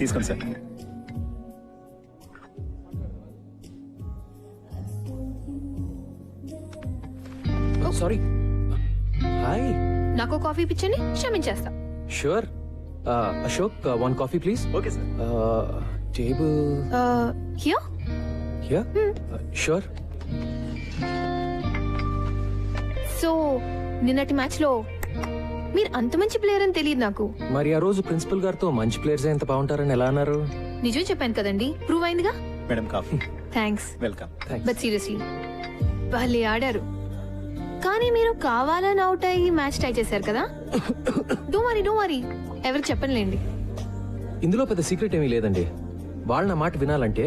తీసుకోండి sir. Sorry. Hi. నాకు coffee పిచ్చని క్షమించేస్తా. Sure. Ashok, one coffee please. Okay sir. Table here. Here. Sure. So నిన్నటి మ్యాచ్ లో మీరు అంత మంచి ప్లేయర్ అని తెలియదు నాకు. మరి ఆ రోజు ప్రిన్సిపల్ గారితో మంచి ప్లేయర్స్ ఎంత బాగుంటారని ఎలా అన్నారు? నిజం చెప్పాను కదండి, ప్రూవ్ అయిందిగా. Madam coffee. Thanks. Welcome. But seriously వాళ్ళే ఆడారు, కానీ మీరు కావాలని అవుట్ అయ్యి మ్యాచ్ టై చేశారు కదా. డోంట్ వరీ ఎవరికి చెప్పనులేండి. ఇందులో పెద్ద సీక్రెట్ ఏమీ లేదండి. వాళ్ళ నా మాట వినాలంటే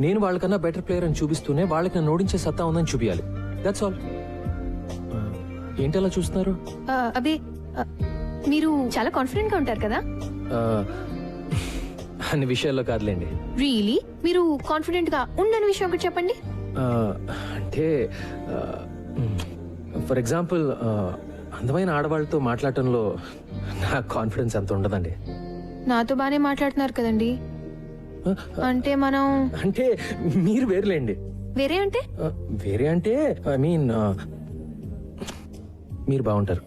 నేను వాళ్ళకన్నా బెటర్ ప్లేయర్ అని చూపిస్తూనే వాళ్ళకి నన్ను ఓడించే సత్తా ఉందని చూపించాలి. That's all. ఏంటి అలా చూస్తున్నారు? అదే మీరు చాలా కాన్ఫిడెంట్ గా ఉంటారు కదా. అన్ని విషయాల్లో కాదులేండి. రియలీ మీరు కాన్ఫిడెంట్ గా ఉండని విషయం ఒకటి చెప్పండి. అంటే ఫర్ ఎగ్జాంపుల్ అందమైన ఆడవాళ్ళతో మాట్లాడటంలో నా కాన్ఫిడెన్స్ అంత ఉండదండి. నాతో బానే మాట్లాడుతున్నారు కదండి. అంటే మనం అంటే మీరు వేరులేండి. వేరే అంటే వేరే అంటే ఐ మీన్ మీరు బాగుంటారు.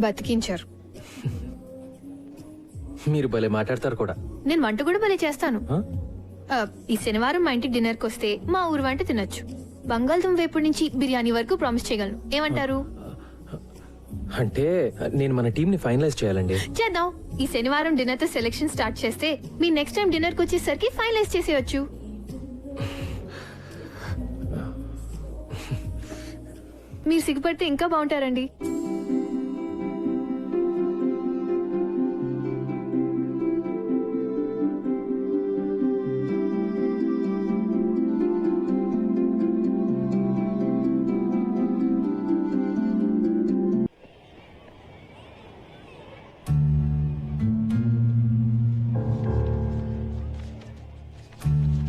బతికించారు. మీరు భలే మాట్లాడతారు కూడా. నేను వంట కూడా భలే చేస్తాను. Huh? ఈ శనివారం మా ఇంటికి డిన్నర్ కి వస్తే మా ఊరు వంట తినొచ్చు. బంగాళదుంప వేపుడు నుంచి బిర్యానీ వరకు ప్రామిస్ చేయగలను. ఏమంటారు? అంటే నేను మన టీం ని ఫైనలైజ్ చేయాలండి. చేద్దాం. ఈ శనివారం డిన్నర్ తో సెలెక్షన్ స్టార్ట్ చేస్తే మీ నెక్స్ట్ టైం డిన్నర్ కి వచ్చేసరికి ఫైనలైజ్ చేసేయచ్చు. మీరు సిగ్గుపడితే ఇంకా బాగుంటారండి.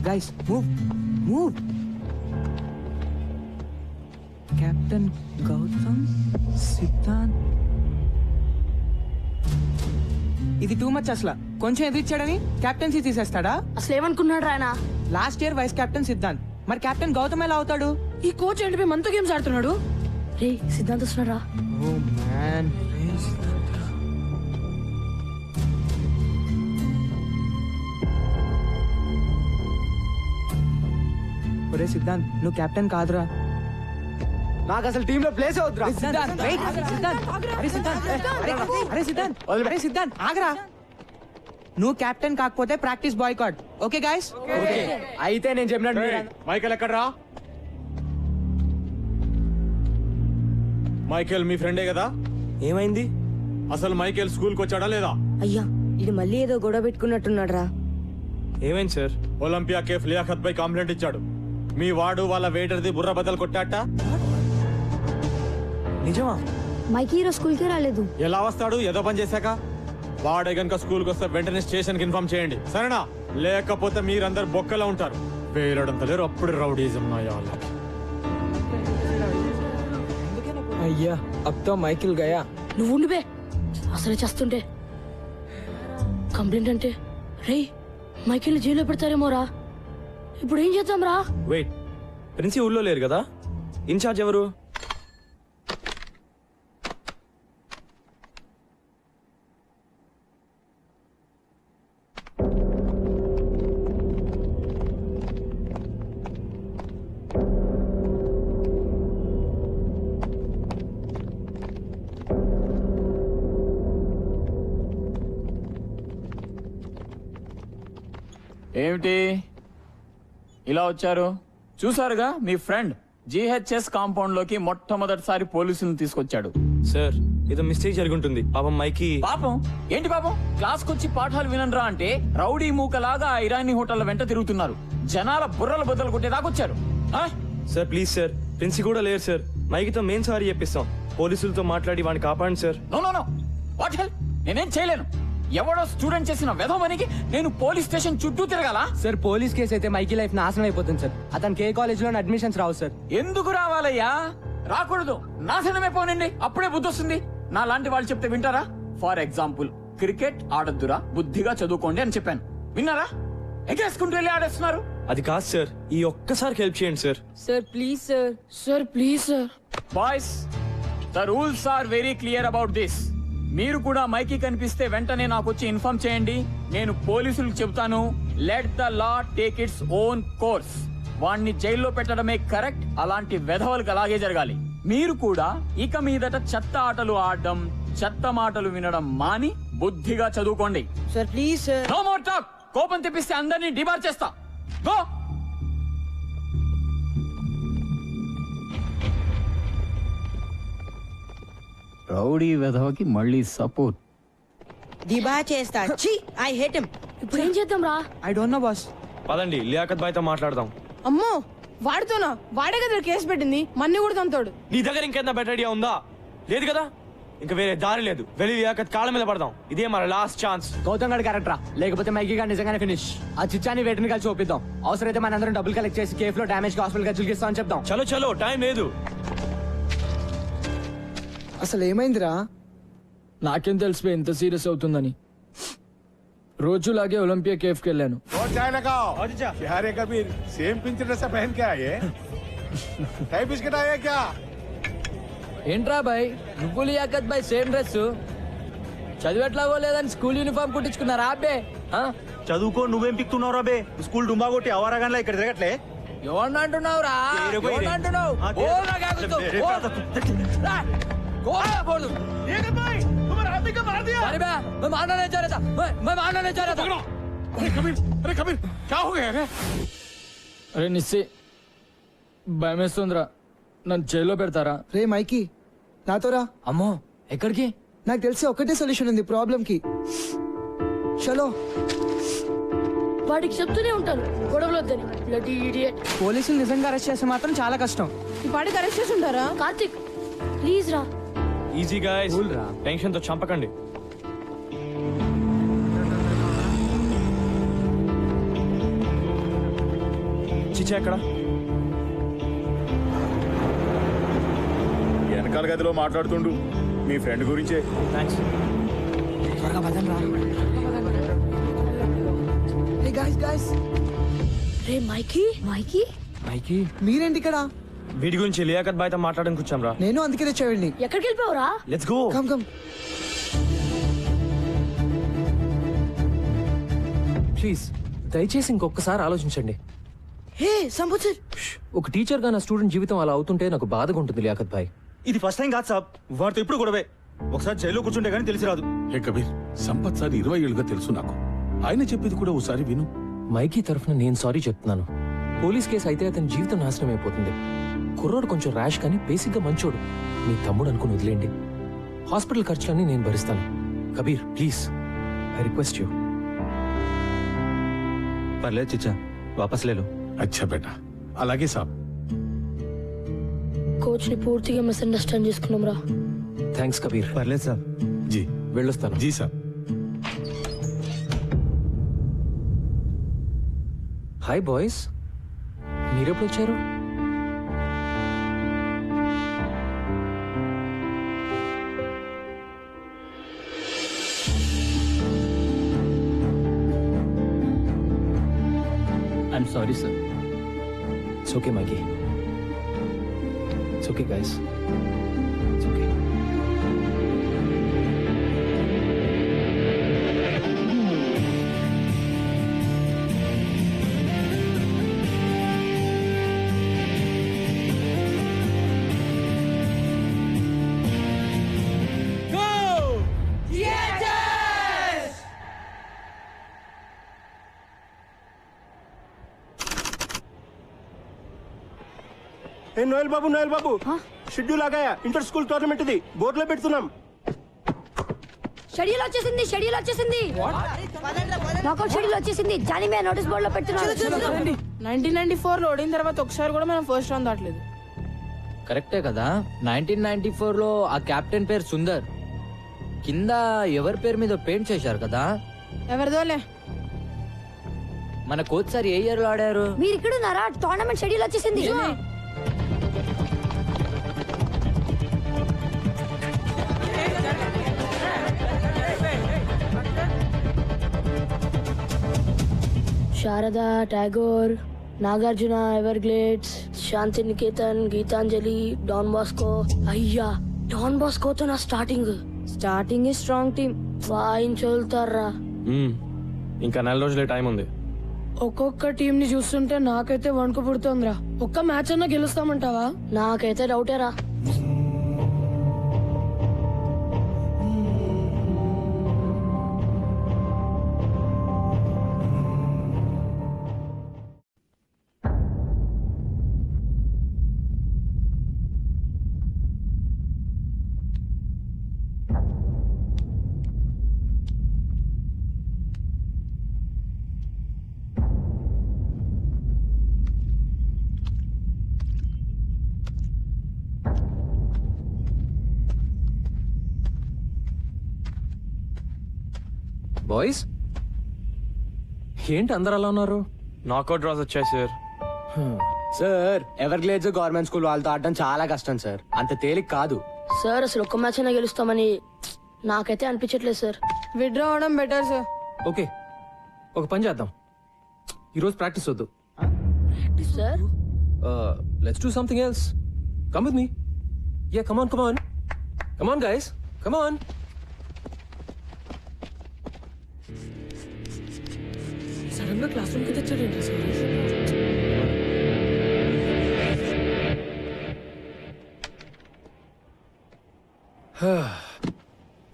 Guys, move. Captain Gautam, Siddhant. ఇది టూ మచ్ అసలు. కొంచెం ఎదిరిచ్చాడని కెప్టెన్సీ తీసేస్తాడా? అసలు ఏమనుకున్నాడు ఆయన? Last year vice captain Siddhant, మరి కెప్టెన్ గౌతమ్ ఎలా అవుతాడు? ఈ కోచ్ ఏంటి మనతో గేమ్స్ ఆడుతున్నాడు? రే సిద్ధాంత్ వస్తున్నాడా? Oh man. ఒరే సిద్ధాంత్, నువ్వు కెప్టెన్ కాదురా. నాకు అసలు టీమ్ లో ప్లేస్ అవుతురా. అరే సిద్ధాంత్ ఆగరా. నువ్వు కెప్టెన్ కాకపోతే ప్రాక్టీస్ బాయ్కాట్. Okay guys? అయితే నేను చెప్పినట్టు మైకేల్ ఎక్కడ్రా? మైకేల్ మీ ఫ్రెండే కదా? ఏమైంది? అసలు మైకేల్ స్కూల్ కి వచ్చాడా లేదా? అయ్యా ఇది మళ్ళీ ఏదో గొడవ పెట్టుకున్నట్టున్నాడు రా. ఏమైంది సార్? ఒలింపియా కేఫ్ లియాఖత్ పై కంప్లైంట్ ఇచ్చాడు. మీ వాడు వాళ్ళ వెయిటర్ ది బుర్ర బద్దలు కొట్టాట. నిజమా? మైకి ఈరోజు స్కూల్ కి రాలేదు. ఎలా వస్తాడు? ఏదో పని చేశాక. వాడే గనుక స్కూల్ కి వస్తే వెంటనే స్టేషన్ కి ఇన్ఫార్మ్ చేయండి, సరేనా? లేకపోతే మీరందరు బొక్కలో ఉంటారు. వేలడంత లేరు అప్పుడు రౌడీజం నా యాళ్ళకి. అయ్యా అబ్ తో మైకిల్ గయా. నువ్వు ఉండిపే, అసలే చేస్తుంటే కంప్లైంట్ అంటే రే మైకిల్ జైల్లో పెడతారేమో రా. ఇప్పుడు ఏం చేద్దాం రా? వెయిట్, ప్రిన్సి ఊళ్ళో లేరు కదా? ఇన్ఛార్జ్ ఎవరు? ఏమిటి ఇలా వచ్చారు? చూసారుగా మీ ఫ్రెండ్ జిహెచ్ఎస్ కాంపౌండ్ లోకి మొట్టమొదటిసారి పోలీసులను తీసుకొచ్చాడు. సార్ ఏదో మిస్టేక్ జరుగుంటుంది. పాపం మైకి. పాపం ఏంటి పాపం? క్లాస్ కొచ్చి పాఠాలు వినరా అంటే రౌడీ మూకలాగా ఆ ఇరానీ హోటల్ వెంట తిరుగుతున్నారు. జనాల బుర్రలు బద్దలు కొట్టేదాకొచ్చారు. సార్ ప్లీజ్ సార్, ప్రిన్సి కూడా లేరు సార్. మైకితో మేం సారీ చెప్పిస్తాం. పోలీసులతో మాట్లాడి వాడిని కాపాడండి సార్. నో వాట్ హెల్, నేనేం చేయలేను. ఎవడో స్టూడెంట్ చేసిన వెధవనికి నేను పోలీస్ స్టేషన్ చుట్టూ తిరగాల? సార్ పోలీస్ కేసు అయితే మైకి లైఫ్ నాశనం అయిపోతుంది సార్. అతనికి ఏ కాలేజ్ లో అడ్మిషన్స్ రావు సార్. ఎందుకు రావాలయ్యా? రాకూడదు. నాశనమే పోనండి, అప్పుడే బుద్ధి వస్తుంది. నా లాంటి వాళ్ళు చెప్తే వింటారా? ఫర్ ఎగ్జాంపుల్, క్రికెట్ ఆడొద్దురా, బుద్ధిగా చదువుకోండి అని చెప్పాను. విన్నారా? ఎగేసుకుంటూ వెళ్ళి ఆడేస్తున్నారు. అది కాదు సార్, ఈ ఒక్కసారికి హెల్ప్ చేయండి sir. Sir please sir. Sir please sir. Boys, the rules are very clear about this. మీరు కూడా మైకి కనిపిస్తే వెంటనే నాకు వచ్చి ఇన్ఫార్మ్ చేయండి. నేను పోలీసులకు చెబుతాను. Let the law take its own course. వాణ్ణి జైల్లో పెట్టడమే కరెక్ట్. అలాంటి వెధవలకు అలాగే జరగాలి. మీరు కూడా ఇక మీదట చెత్త ఆటలు ఆడడం, చెత్త మాటలు వినడం మాని బుద్ధిగా చదువుకోండి. Sir please sir. No more talk. కోపం తెప్పిస్తే అందరినీ డిబార్ చేస్తా. గో. రౌడీ వెధవకి మళ్ళీ సపోర్ట్. దిబా చేస్తా. ఛీ, ఐ హేట్ హిమ్. ఇప్పుడు ఏం చేద్దాం రా? I don't know boss. పదండి లియాకత్ బాయ్తో మాట్లాడదాం. అమ్మో, వాడితోనా? వాడే కదా కేసు పెట్టింది, మన్ని కూడా తంతాడు. నీ దగ్గర ఇంకేంత బెటర్ ఐడియా ఉందా? లేదు కదా, ఇంకా వేరే దారి లేదు. వెళ్ళి లియాకత్ కాళ్ళ మీద పడదాం. ఇదే మన లాస్ట్ ఛాన్స్. గౌతమ్ గడ్ క్యారెక్టరా, లేకపోతే మైకీ గారు నిజంగానే ఫినిష్. ఆ చిచ్చాని వేటిని కలిసి ఒప్పిద్దాం. అవసరమైతే మన అందరం డబ్బులు కలెక్ట్ చేసి కేఫ్ లో డామేజ్ హాస్పిటల్ ఖర్చులు ఇస్తామని చెప్దాం. చలో చలో, టైం లేదు. అసలు ఏమైందిరా? నాకేం తెలిసిపోయి ఎంత సీరియస్ అవుతుందని. రోజులాగే ఒలింపియా కేఫ్ కి వెళ్ళాను. కబీర్ సేమ్ పింఛ్ డ్రెస్ పहन के आए टाई बिस्किट आया क्या? ఏంట్రా బాయ్, నువ్వు లియాకత్ బాయ్ సేమ్ డ్రెస్? చదివేట్లాగో లేదని స్కూల్ యూనిఫామ్ కుట్టించుకున్నారా అబ్బే? చదువుకో, నువ్వేం పిక్తున్నావు రాబే? స్కూల్ డుంబా కొట్టి అవరాగాన్లా ఇక్కడ తిరగట్లే. ఎవరిని అంటున్నావురా? ఎవరిని అంటున్నావు? ఓ నాకు ఆగుతూ. ఓ. రా. కోపడకూడదు. अरे मैं मारना नहीं चाह रहा था. मैं मारना नहीं चाह रहा था. अरे कबीर क्या हो गया? అరే నిస్సి, భయమేస్తుందిరా. నన్ను జైల్లో పెడతారా? రే మైకీ, నాతో రా. అమ్మో, ఎక్కడికి? నాకు తెలిసి ఒకటే సొల్యూషన్ ఉంది ప్రాబ్లం కి. చలో. వాడికి చెప్తూనే ఉంటాను గొడవలు వద్దని. Bloody idiot. పోలీసులు నిజంగా అరెస్ట్ చేస్తే మాత్రం చాలా కష్టం. ఈ పాటికి అరెస్ట్ చేసి ఉంటారా? కార్తిక్ ప్లీజ్ రా. ఈజీ గాయ్స్, టెన్షన్ తో చంపకండి. చిచ్చా ఎక్కడ? వెనకాల గదిలో మాట్లాడుతుండు మీ ఫ్రెండ్ గురించే. థ్యాంక్స్. త్వరగా పదండి రా. హే గైస్ గైస్, రే మైకీ. మైకీ మైకి, మీరేంటి ఇక్కడ? వీడి గురించి లియాకత్ బాయ్తో మాట్లాడడానికి వచ్చాం రా. నేను అందుకే తెచ్చావండి. ఎక్కడికి వెళ్ళిపోవరా? Let's go. Come come. Please దయచేసి ఇంకొకసారి ఆలోచించండి. హే సంబుచర్, ఒక టీచర్ గా నా స్టూడెంట్ జీవితం అలా అవుతుంటే నాకు బాధగా ఉంటుంది లియాకత్ భాయ్. ఇది ఫస్ట్ టైం కాదు సాబ్, వాడితో ఇప్పుడు గొడవే. ఒకసారి జైల్లో కూర్చుంటే గానీ తెలిసి రాదు. హే కబీర్, సంపత్ సార్ 20 ఏళ్ళుగా తెలుసు నాకు. ఆయన చెప్పేది కూడా ఒకసారి విను. మైకీ తరఫున నేను సారీ చెప్తున్నాను. పోలీస్ కేసు అయితే అతని జీవితం నాశనం అయిపోతుంది. కుర్రోడు కొంచెం ర్యాష్ కానీ బేసిక్ గా మంచోడు. మీ తమ్ముడు అనుకుని వదిలేండి. హాస్పిటల్ ఖర్చులన్నీ నేను భరిస్తాను. Kabir please, I request you. పర్లేదు చిచ్చా, వాపస్ లేలో. అచ్చా బేటా, అలాగే సాబ్. కోచ్ ని పూర్తిగా మిస్అండర్స్టాండ్ చేసుకున్నాం రా. థ్యాంక్స్ కబీర్. పర్లేదు సాబ్. జీ వెళ్ళొస్తాను. జీ సాబ్. హాయ్ బాయ్స్, మీరెప్పుడు వచ్చారు? I'm sorry sir. It's okay Mikey, it's okay guys, it's okay. Noel babu schedule ఆగాయా? ఇంటర్ స్కూల్ టోర్నమెంట్ ఇది, బోర్డులో పెడుతున్నాం. షెడ్యూల్ వచ్చేసింది. నాకౌట్ షెడ్యూల్ వచ్చేసింది. జానీ మే నోటీస్ బోర్డు లో పెడుతున్నారు. 1994 లో ఓడిన తర్వాత ఒకసారి కూడా మనం ఫస్ట్ రౌండ్ దాటలేదు. కరెక్టే కదా. 1994 లో ఆ కెప్టెన్ పేరు సుందర్. కింద ఎవరి పేరు మీద పెయింట్ చేశారు కదా. ఎవరిదోలే. మన కోచ్ సార్ ఏ ఇయర్ లో ఆడారు? మీరు ఇక్కడ ఉన్నారా? టోర్నమెంట్ షెడ్యూల్ వచ్చేసింది. శారదా, టాగోర్, నాగార్జున, ఎవర్గ్లేడ్స్, శాంతి నికేతన్, గీతాంజలి, డాన్ బాస్కో. అయ్యా, డాన్ బాస్కోతో నా స్టార్టింగ్ స్ట్రాంగ్ టీమ్ వాయించోలుతారా. ఇంకా 4 రోజులే టైం ఉంది. ఒక్కొక్క టీం ని చూస్తుంటే నాకైతే వణుకు పుడుతోందిరా. ఒక్క మ్యాచ్ అన్నా గెలుస్తామంటావా? నాకైతే డౌటేరా. బాయ్స్, ఏంటి అందరు అలా ఉన్నారు? నాకౌట్ డ్రాస్ వచ్చాయి sir. Sir Everglades government school వాళ్ళతో ఆడడం చాలా కష్టం సార్. అంత తేలిక కాదు సార్. అసలు ఒక్క మ్యాచ్ అయినా గెలుస్తామని నాకైతే అనిపించట్లేదు సార్. విత్డ్రా అవడం బెటర్ సార్. ఓకే, ఒక పని చేద్దాం. ఈరోజు ప్రాక్టీస్ వద్దు. Sir let's do something else. Come with me. Yeah, come on, come on, come on guys, come on. Sudden గా క్లాస్ రూమ్ కి తెచ్చాడేంటి సార్?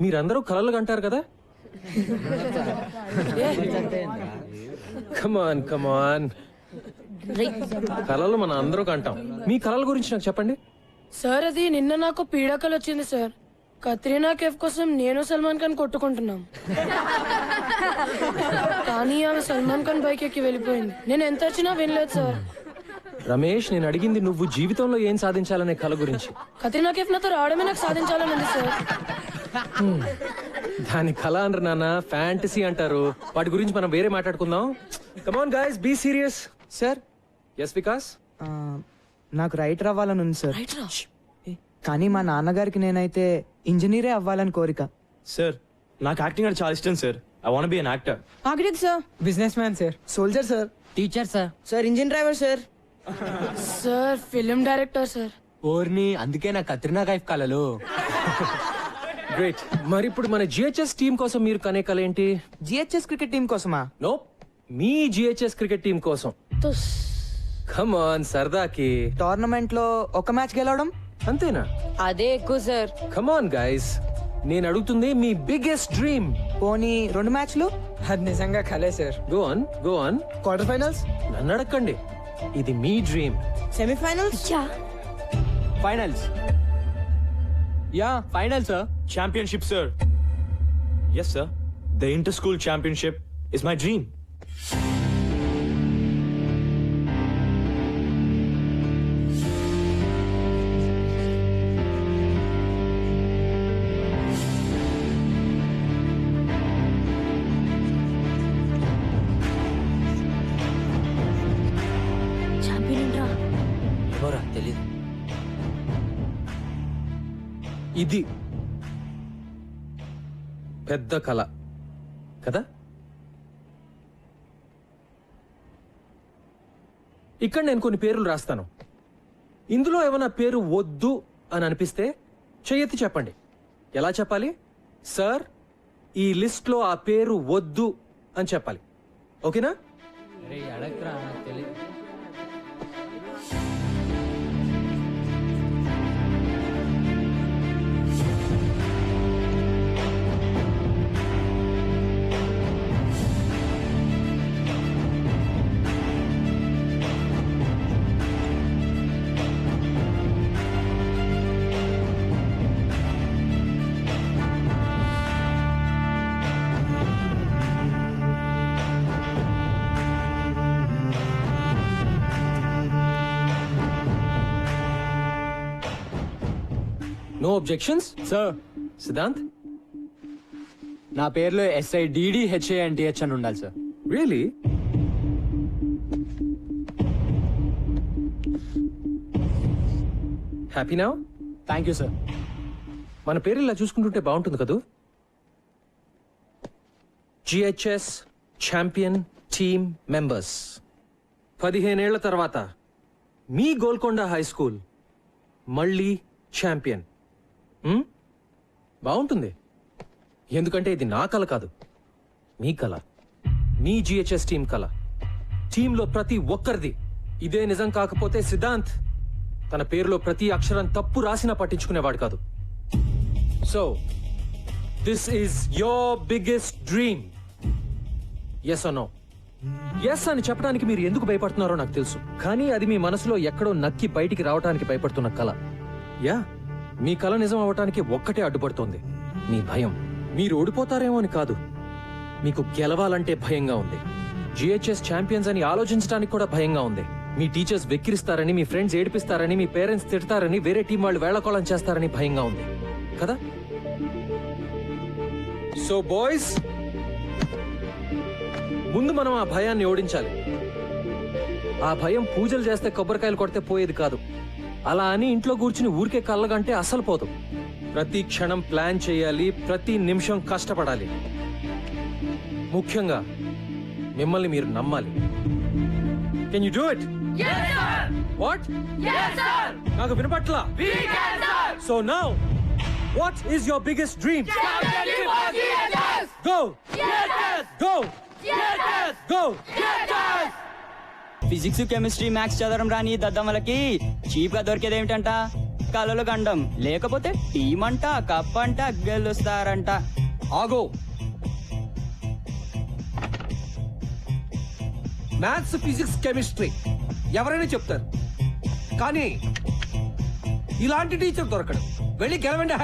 మీరందరూ కలలు కంటారు కదా? కమాన్ కమాన్, కలలు మన అందరూ కంటాం. మీ కలల గురించి నాకు చెప్పండి. సార్ అది నిన్న నాకు పీడకలు వచ్చింది సార్. కత్రీనా కేఫ్ కోసం నేను సల్మాన్ ఖాన్ కొట్టుకుంటున్నాం. కానీ ఆమె సల్మాన్ ఖాన్ బైక్ ఎక్కి వెళ్ళిపోయింది. నేను ఎంత వచ్చినా వినలేదు సార్. రమేష్, నేను అడిగింది నువ్వు జీవితంలో ఏం సాధించాలనే కల గురించి. కత్రీనా కేఫ్ నాతో రావడమే నాకు సాధించాలని ఉంది సార్. దాని కళ అనరు నాన్న, ఫ్యాంటసీ అంటారు. వాటి గురించి మనం వేరే మాట్లాడుకుందాం. Come on guys, be serious. Sir. Yes Vikas. నాకు రైటర్ అవ్వాలని ఉంది సార్. కానీ మా నాన్నగారికి నేనైతే ఇంజనీరే అవ్వాలని కోరిక. సార్, నాకు యాక్టింగ్ అంటే చాలా ఇష్టం sir. I want be an actor. Architect sir. Business man sir. Soldier sir. Teacher sir. Sir engine driver sir. Sir film director sir. ఓర్ని, అందుకే నా కత్రినా కైఫ్ కలలు. గ్రేట్. మరి ఇప్పుడు మన జిహెచ్ఎస్ టీం కోసం మీరు కనే కల ఏంటి? జిహెచ్ఎస్ క్రికెట్ టీం కోసమా? నో, మీ జిహెచ్ఎస్ క్రికెట్ టీం కోసం. కమ్ ఆన్, సరదాకి. టోర్నమెంట్ లో ఒక మ్యాచ్ గెలవడం అంతేనా? అదే ఎక్కువ సార్. కమ్ ఆన్ గైస్, నేను అడుగుతుంది మీ బిగ్గెస్ట్ డ్రీమ్. పోనీ 2 మ్యాచ్లు? అది నిజంగా కలే సార్. Go on, go on. Quarter finals? నన్ను అడగండి, ఇది మీ dream. Semifinals? Finals? Yeah, final sir. Championship, sir. Yes, sir. The inter-school championship is my dream. ఎవరా తెలీదు. ఇది పెద్ద కళ కదా? ఇక్కడ నేను కొన్ని పేర్లు రాస్తాను. ఇందులో ఏమైనా పేరు వద్దు అని అనిపిస్తే చెయ్యెత్తి చెప్పండి. ఎలా చెప్పాలి? సార్, ఈ లిస్ట్ లో ఆ పేరు వద్దు అని చెప్పాలి. ఓకేనా? అడగరా, నాకు తెలీదు. No objections sir. సిద్ధాంత్, నా పేరులో SIDDHANTH అని ఉండాలి sir. Really? Happy now? Thank you sir. మన పేరు ఇలా చూసుకుంటుంటే బాగుంటుంది కదూ? GHS champion team. Team members 15 ఏళ్ల తర్వాత మీ గోల్కొండ హై స్కూల్ మళ్ళీ ఛాంపియన్. బాగుంటుంది, ఎందుకంటే ఇది నా కల కాదు, మీ కల, మీ జిహెచ్ఎస్ టీం కల. టీంలో ప్రతి ఒక్కరిది. ఇదే నిజం కాకపోతే సిద్ధాంత్ తన పేరులో ప్రతి అక్షరం తప్పు రాసినా పట్టించుకునేవాడు కాదు. So this is your biggest dream. Yes or no? Yes అని చెప్పడానికి మీరు ఎందుకు భయపడుతున్నారో నాకు తెలుసు, కానీ అది మీ మనసులో ఎక్కడో నక్కి బయటికి రావడానికి భయపడుతున్న కల. యా, మీ కల నిజం అవటానికి ఒక్కటే అడ్డుపడుతోంది, మీ భయం. మీరు ఓడిపోతారేమో అని కాదు, మీకు గెలవాలంటే భయంగా ఉంది. జిహెచ్ఎస్ ఛాంపియన్స్ అని ఆలోచించడానికి కూడా భయంగా ఉంది. మీ టీచర్స్ వెక్కిరిస్తారని, మీ ఫ్రెండ్స్ ఏడిపిస్తారని, మీ పేరెంట్స్ తిడతారని, వేరే టీం వాళ్ళు వేళకోళం చేస్తారని భయంగా ఉంది కదా. సో బాయ్స్, ముందు మనం ఆ భయాన్ని ఓడించాలి. ఆ భయం పూజలు చేస్తే కొబ్బరికాయలు కొడితే పోయేది కాదు. అలా అని ఇంట్లో కూర్చుని ఊరికే కళ్ళగంటే అస్సలు పోదు. ప్రతి క్షణం ప్లాన్ చేయాలి, ప్రతి నిమిషం కష్టపడాలి. ముఖ్యంగా మిమ్మల్ని మీరు నమ్మాలి. Can you do it? What? నాకు వినపట్లా. So now what is your biggest dream? Go go go. Physics, chemistry, maths చదవడం రాని దద్దమ్మలకి చీప్ గా దొరికేది ఏమిటంట? కలలు గండం. లేకపోతే టీం అంట, కప్ అంట, గెలుస్తారంట. ఆగో. మ్యాథ్స్, ఫిజిక్స్, కెమిస్ట్రీ ఎవరైనా చెప్తారు, కానీ ఇలాంటి టీచర్ దొరకడు. వెళ్ళి గెలవండి.